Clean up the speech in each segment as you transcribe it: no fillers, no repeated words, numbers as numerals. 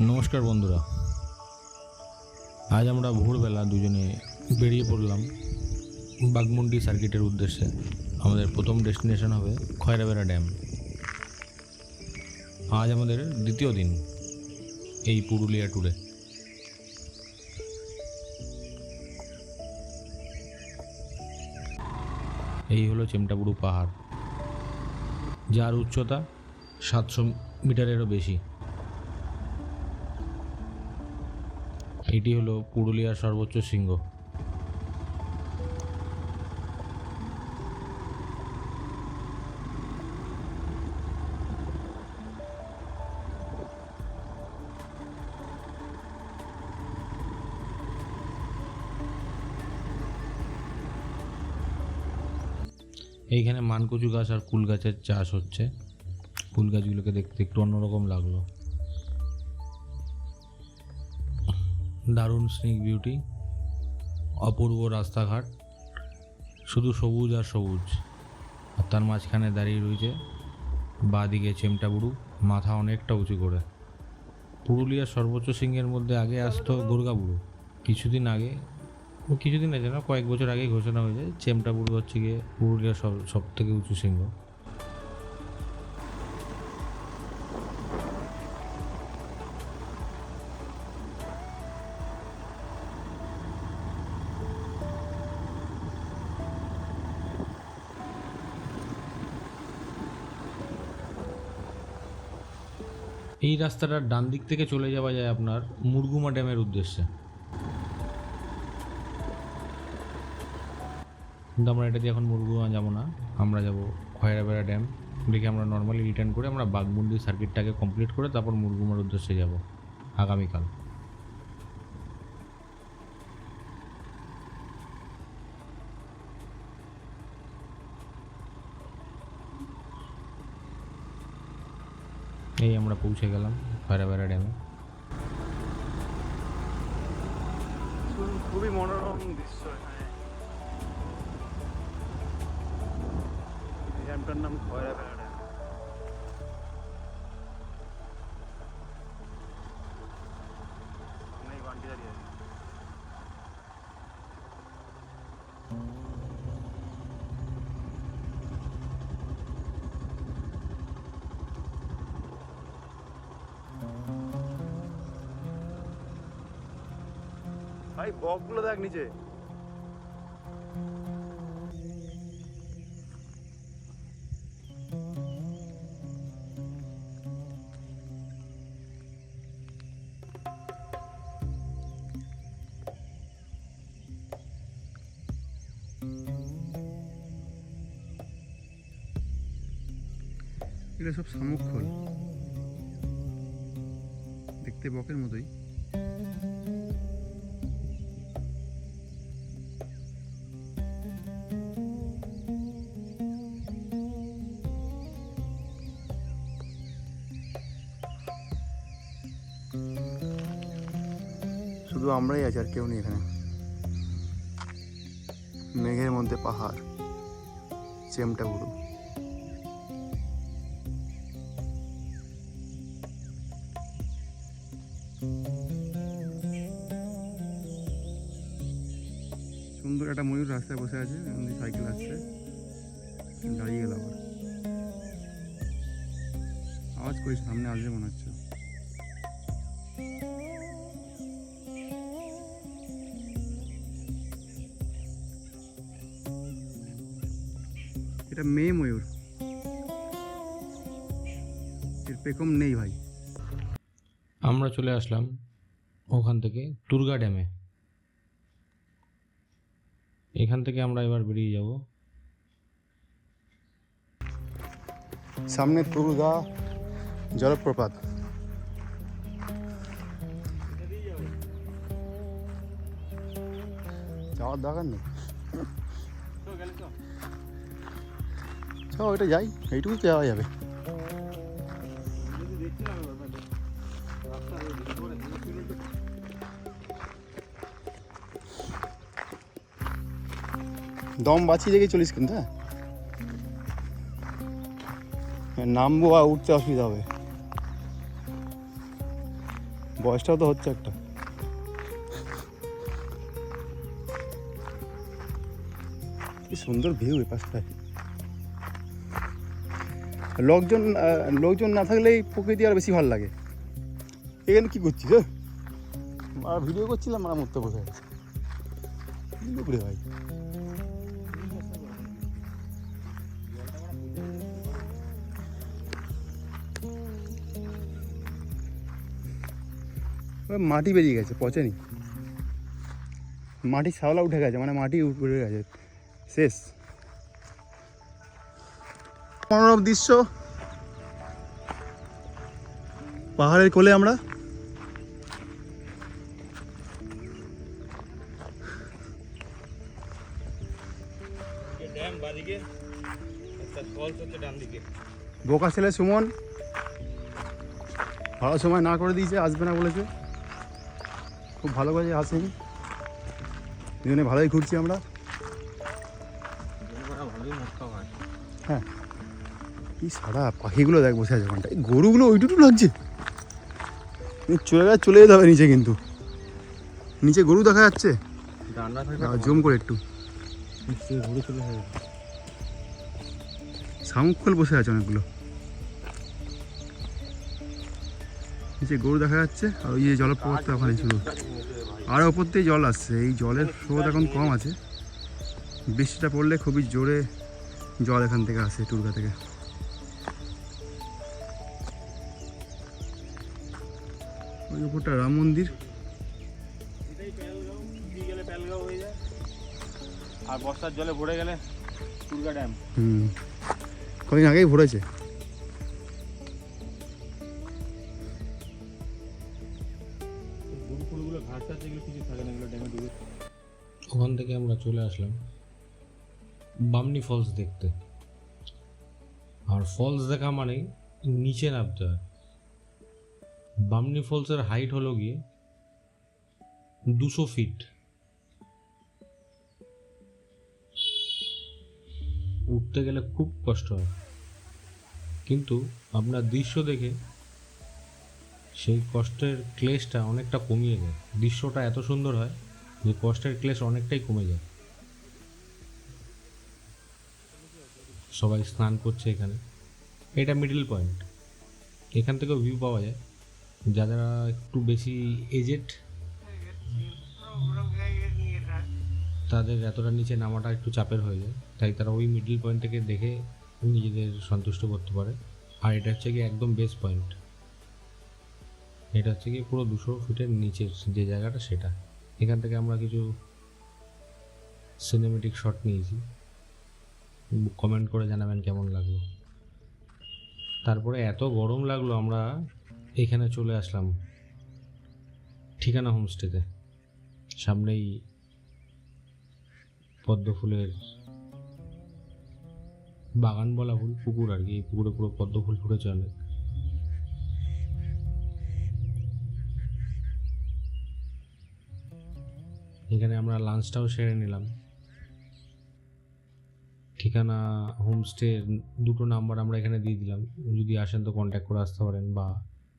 নমস্কার বন্ধুরা, আজ আমরা ভোরবেলা দুজনে বেরিয়ে পড়লাম বাঘমুন্ডি সার্কিটের উদ্দেশ্যে। আমাদের প্রথম ডেস্টিনেশন হবে খয়রাবেড়া ড্যাম। আজ আমাদের দ্বিতীয় দিন এই পুরুলিয়া ট্যুরে। এই হলো চেমটাপুরু পাহাড়, যার উচ্চতা 700 মিটারেরও বেশি। এটি হলো পুরুলিয়ার সর্বোচ্চ শৃঙ্গ। এইখানে মানকচু গাছ আর কুল গাছের চাষ হচ্ছে। কুল গাছগুলোকে দেখতে একটু অন্যরকম লাগলো। দারুণ স্নিক বিউটি, অপূর্ব রাস্তাঘাট, শুধু সবুজ আর সবুজ। আর তার মাঝখানে দাঁড়িয়ে রয়েছে বাঁদিকে চেমটাপুরু, মাথা অনেকটা উঁচু করে। পুরুলিয়ার সর্বোচ্চ শৃঙ্গের মধ্যে আগে আসতো গোর্গাবুরু। কিছুদিন আছে না, কয়েক বছর আগেই ঘোষণা হয়েছে চেমটাপুরু হচ্ছে গিয়ে পুরুলিয়ার সব থেকে উঁচু শৃঙ্গ। এই রাস্তাটার ডান দিক থেকে চলে যাওয়া যায় আপনার মুরগুমা ড্যামের উদ্দেশ্যে, কিন্তু আমরা এটা দিয়ে এখন মুরগুমা যাবো না, আমরা যাব খয়রাবেড়া ড্যাম। দেখে আমরা নর্মালি রিটার্ন করে আমরা বাঘমুন্ডি সার্কিটটাকে কমপ্লিট করে তারপর মুরগুমার উদ্দেশ্যে যাব আগামীকাল। এই আমরা পৌঁছে গেলাম খয়রাবেড়া ড্যামে। খুবই মনোরম দৃশ্য। ড্যামটার নাম খয়রাবেড়া ড্যাম। অনেক বান্টি দাঁড়িয়ে আছে। ভাই বকগুলো দেখ নিচে। এগুলো সব শামুক খোল, দেখতে বকের মতোই। শুধু আমরাই আছি, আর কেউ নেই এখানে। মেঘের মধ্যে পাহাড়, চেমটাপুরু। সুন্দর একটা ময়ূর রাস্তায় বসে আছে, সাইকেল আসছে, দাঁড়িয়ে গেল আবার। আওয়াজ করি সামনে আসবে মনে হচ্ছে। এটা মেয়ে ময়ূর, এর পেখম নেই ভাই। আমরা চলে আসলাম ওখান থেকে তুর্গা ড্যামে। এখান থেকে আমরা এবার বেরিয়ে যাব। সামনে তুর্গা জলপ্রপাত। যাওয়ার দরকার নেই, চলো ওইটা যাই, এইটুকু তো যাওয়া যাবে। দম বাঁচিয়ে রেখে চলিস কিন্তু, হ্যাঁ নামবো আর উঠতে অসুবিধা হবে। বয়সটাও তো হচ্ছে একটা। কি সুন্দর ভিউ এই পাশটায়। লোকজন না থাকলে এই প্রকৃতি আর বেশি ভালো লাগে। এখানে কি করছিস? আর ভিডিও করছিলাম, মারা মরতে বসে আছে ভাই। মাটি বেরিয়ে গেছে, পচেনি। মাটি শ্যাওলা উঠে গেছে, মানে মাটি উঠে গেছে, শেষ। মনোরম দৃশ্য, পাহাড়ের কোলে আমরা। বোকা ছেলে সুমন ভালো সময় না করে দিয়েছে, আসবে না বলেছে। খুব ভালো কাজে আসেনি, দুজনে ভালোই ঘুরছি আমরা। হ্যাঁ, কি সারা পাখিগুলো দেখ বসে আছে ওখানটা। এই গরুগুলো ওইটুকু লাগছে, চলে যেতে হবে নিচে। কিন্তু নিচে গরু দেখা যাচ্ছে, জুম করে একটু। শামুক খোল বসে আছে অনেকগুলো, নিচে গরু দেখা যাচ্ছে। আর ওই যে জলপ্রপাত ওখানে শুরু, আর ওপর দিয়ে জল আসছে। এই জলের স্রোত এখন কম আছে, বৃষ্টিটা পড়লে খুবই জোরে জল এখান থেকে আসে, টুরগা থেকে। ওই উপরটা রাম মন্দির। আর বর্ষার জলে ভরে গেলে টুরগা ড্যাম। কদিন আগেই ভরেছে। ওখান থেকে আমরা চলে আসলাম বামনি ফলস দেখতে। আর ফলস দেখা মানে নিচে নামতে হয়। বামনি ফলসের হাইট হলো গিয়ে 200 ফিট। উঠতে গেলে খুব কষ্ট হয়, কিন্তু আপনার দৃশ্য দেখে সেই কষ্টের ক্লেশটা অনেকটা কমিয়ে যায়। দৃশ্যটা এত সুন্দর হয় যে কষ্টের ক্লেশ অনেকটাই কমে যায়। সবাই স্নান করছে এখানে। এটা মিডল পয়েন্ট, এখান থেকেও ভিউ পাওয়া যায়। যারা একটু বেশি এজেড তাদের এতটা নিচে নামাটা একটু চাপের হয়ে যায়, তাই তারা ওই মিডল পয়েন্ট থেকে দেখে নিজেদের সন্তুষ্ট করতে পারে। আর এটা হচ্ছে কি একদম বেস পয়েন্ট। এটা হচ্ছে কি পুরো 200 ফিটের নিচের যে জায়গাটা, সেটা। এখান থেকে আমরা কিছু সিনেমেটিক শট নিয়েছি, কমেন্ট করে জানাবেন কেমন লাগলো। তারপরে এত গরম লাগলো, আমরা এখানে চলে আসলাম ঠিকানা হোমস্টেতে। সামনেই পদ্ম ফুলের বাগান বলা ভুল, পুকুর আর কি। এই পুকুরে পুরো পদ্ম ফুল ফুটেছে অনেক। এখানে আমরা লাঞ্চটাও সেরে নিলাম। ঠিকানা হোমস্টের 2টো নাম্বার আমরা এখানে দিয়ে দিলাম, যদি আসেন তো কন্ট্যাক্ট করে আসতে পারেন, বা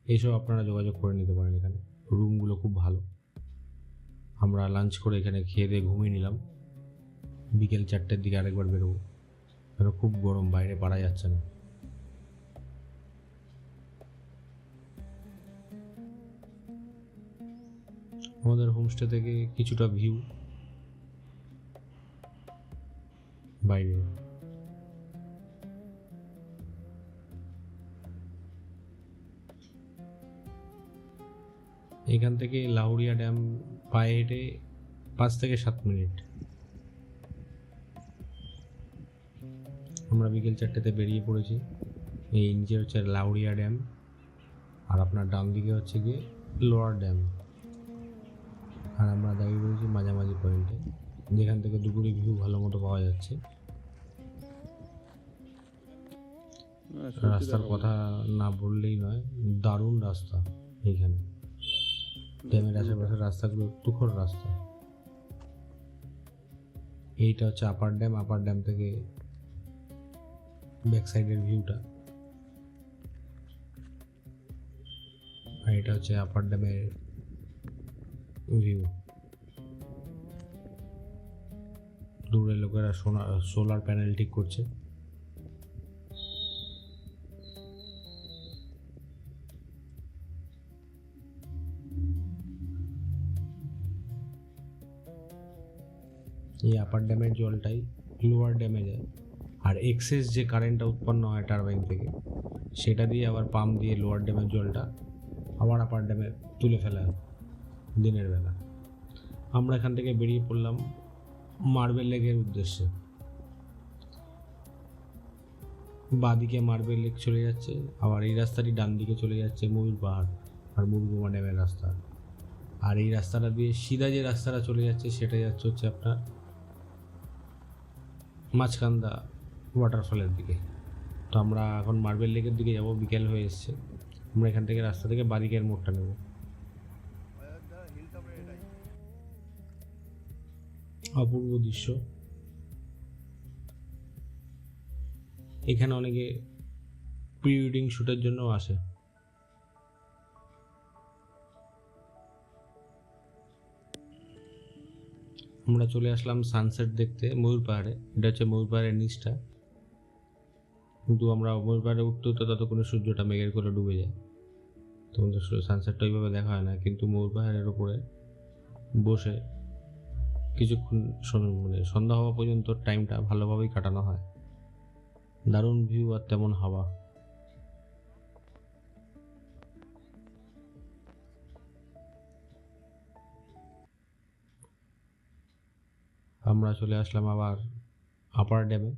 এইসব আপনারা যোগাযোগ করে নিতে পারেন। এখানে রুমগুলো খুব ভালো। আমরা লাঞ্চ করে এখানে খেয়ে দিয়ে ঘুমিয়ে নিলাম। বিকেল 4টের দিকে আরেকবার বেরোবো, কারণ খুব গরম, বাইরে পারা যাচ্ছে না। আমাদের হোমস্টে থেকে কিছুটা ভিউ বাইরে। এখান থেকে লাউড়িয়া ড্যাম পায়ে হেঁটে 5 থেকে 7 মিনিট। আমরা বিকেল 4টেতে বেরিয়ে পড়েছি। এই নিচে হচ্ছে লাউড়িয়া ড্যাম, আর আপনার ডান দিকে হচ্ছে গিয়ে লোয়ার ড্যাম। আর আমরা দাঁড়িয়ে রয়েছি মাঝামাঝি পয়েন্টে, যেখান থেকে দুপুরে ভিউ ভালো মতো পাওয়া যাচ্ছে। রাস্তার কথা না বললেই নয়, দারুণ রাস্তা। এইখানে ড্যামের আশেপাশের রাস্তাগুলো তুখোর রাস্তা। এইটা হচ্ছে আপার ড্যাম। আপার ড্যাম থেকে ব্যাক সাইডের ভিউটা। আর এটা হচ্ছে আপার ড্যামের ভিউ। দূরে লোকেরা সোলার প্যানেল ঠিক করছে। এই আপার ড্যামের জলটাই লোয়ার ড্যামে যায়, আর এক্সেস যে কারেন্টটা উৎপন্ন হয় টারবাইন থেকে সেটা দিয়ে আবার পাম্প দিয়ে লোয়ার ড্যামের জলটা আবার আপার ড্যামে তুলে ফেলা হয় দিনের বেলা। আমরা এখান থেকে বেরিয়ে পড়লাম মার্বেল লেকের উদ্দেশ্যে। বাঁদিকে মার্বেল লেক চলে যাচ্ছে, আবার এই রাস্তাটি ডান দিকে চলে যাচ্ছে ময়ূর পাহাড় আর মুরগুমা ড্যামের রাস্তা। আর এই রাস্তাটা দিয়ে সিধা যে রাস্তাটা চলে যাচ্ছে সেটা যাচ্ছে হচ্ছে আপনার মাঝকান্দা ওয়াটারফলের দিকে। তো আমরা এখন মার্বেল লেকের দিকে যাব, বিকেল হয়ে এসছে। আমরা এখান থেকে রাস্তা থেকে বাদিকের মোড়টা নেব। অপূর্ব দৃশ্য। এখানে অনেকে প্রি ওয়েডিং শ্যুটের জন্য আসে। আমরা চলে আসলাম সানসেট দেখতে ময়ূর পাহাড়ে। এটা হচ্ছে ময়ূর পাহাড়ের নিচটা, কিন্তু আমরা ময়ূর পাহাড়ে উঠতে উঠতে ততক্ষণে সূর্যটা মেঘের করে ডুবে যায়, তোমাদের সানসেটটা ওইভাবে দেখা হয় না। কিন্তু ময়ূর পাহাড়ের উপরে বসে কিছুক্ষণ মানে সন্ধ্যা হওয়া পর্যন্ত টাইমটা ভালোভাবেই কাটানো হয়। দারুণ ভিউ আর তেমন হাওয়া। আমরা চলে আসলাম আবার আপার ড্যামে।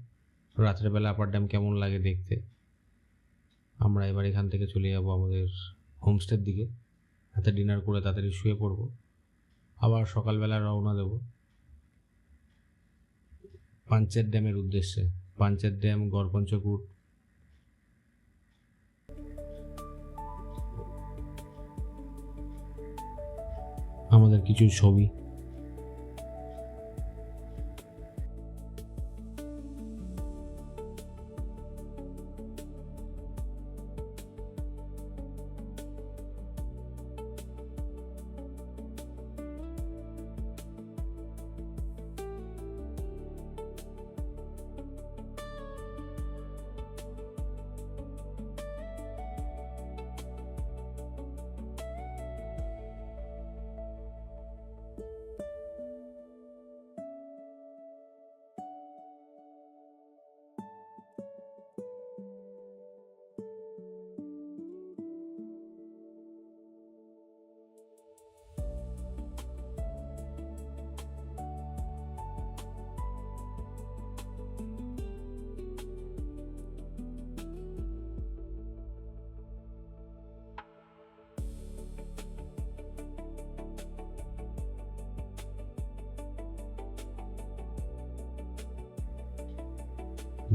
রাত্রের বেলা আপার ড্যাম কেমন লাগে দেখতে। আমরা এবার এখান থেকে চলে যাব আমাদের হোমস্টের দিকে। রাতে ডিনার করে তাড়াতাড়ি শুয়ে পড়বো, আবার সকালবেলা রওনা দেব পাঞ্চের ড্যামের উদ্দেশ্যে। পাঞ্চের ড্যাম, গড়পঞ্চকূট, আমাদের কিছু ছবি।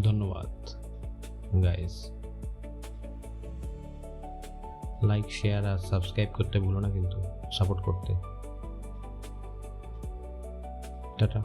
ধন্যবাদ গাইস। লাইক, শেয়ার আর সাবস্ক্রাইব করতে ভুলো না কিন্তু, সাপোর্ট করতে। টাটা।